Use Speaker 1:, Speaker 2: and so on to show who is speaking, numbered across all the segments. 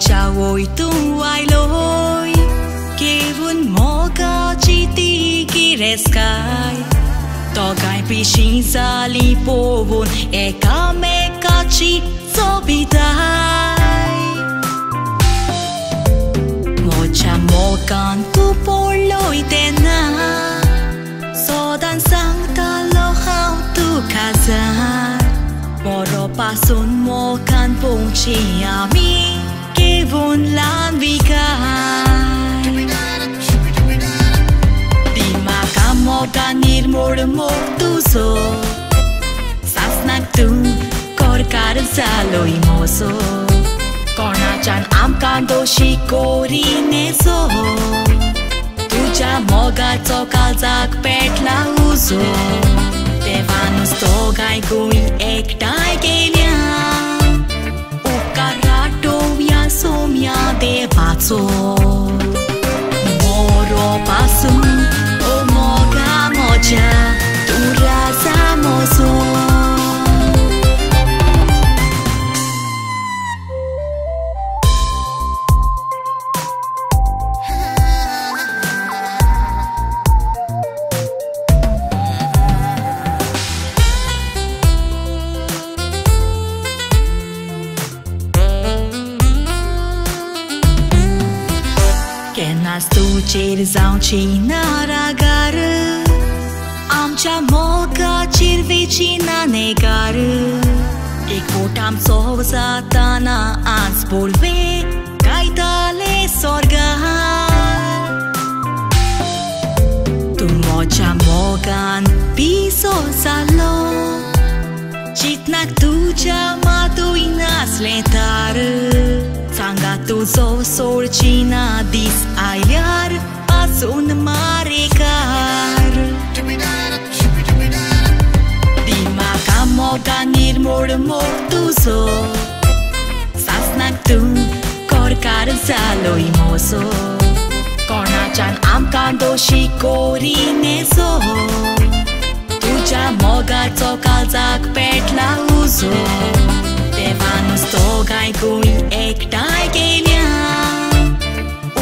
Speaker 1: Cha ôi tu ai lối kevun moga chiti kireskai to kai pishin sali povun eka meka chi sobitai mocha mokan tu poloi tena sodan sang ta lo how tu kazar moro pasun mokan pung chi ami kevun lan vikai di makamo kanir mormo tu so sasnak tu kor kar salo imoso kona chan am kando shikori neso tuja moga tokal zak petla uso devanus to gai gui ektai genya Somia de pazo moro pasum o moga moja tu rasa mozo Kenas tu cer zau cina ragar Amcha moga cer vecina negar Ik votam sov satana ans polve Gaitale sorgar Tu mocha mogan piso salo Chitnak tuja maduinas letar Sanga tu zo sorcina dis aiar pasun marekar Di makamo ganir mormo tu so Sasnak tu kor kar salo imoso Kona chan am kando shikori neso Tuja moga tokal zak petla uso Devanus to gai gui ektai genya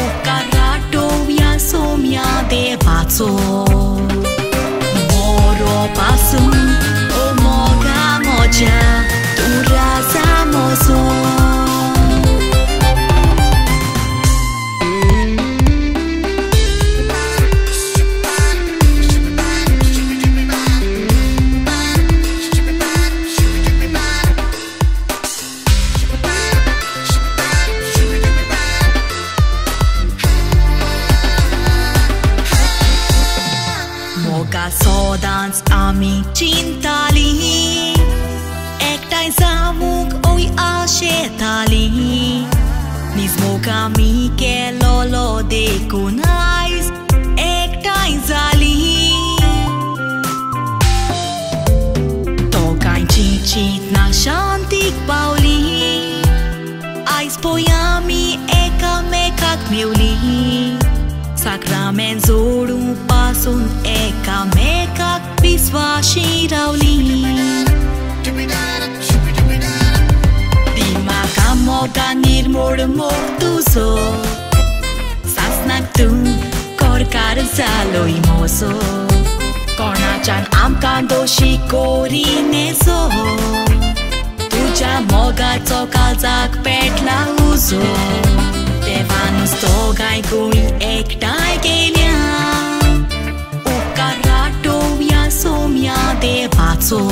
Speaker 1: Ukarato via somia de pazo Moro pasum o moga moja tu rasa mozo Sodans ami cintali Ektai zamuk oi ashetali Nismo kami ke lolo de kunais Ektai zali Tokai chichit na shantik pauli Ais poyami eka mekak miuli Sakrament zoru pasun eka mekak piswashi rauli Di makamo ganir mormo tu so Sasnak tu kor kar salo imoso Kona chan am kando shikori neso Tuja moga tokal zak petla uso Devanus to gai gui ektai genya Ukarato via somia de pazo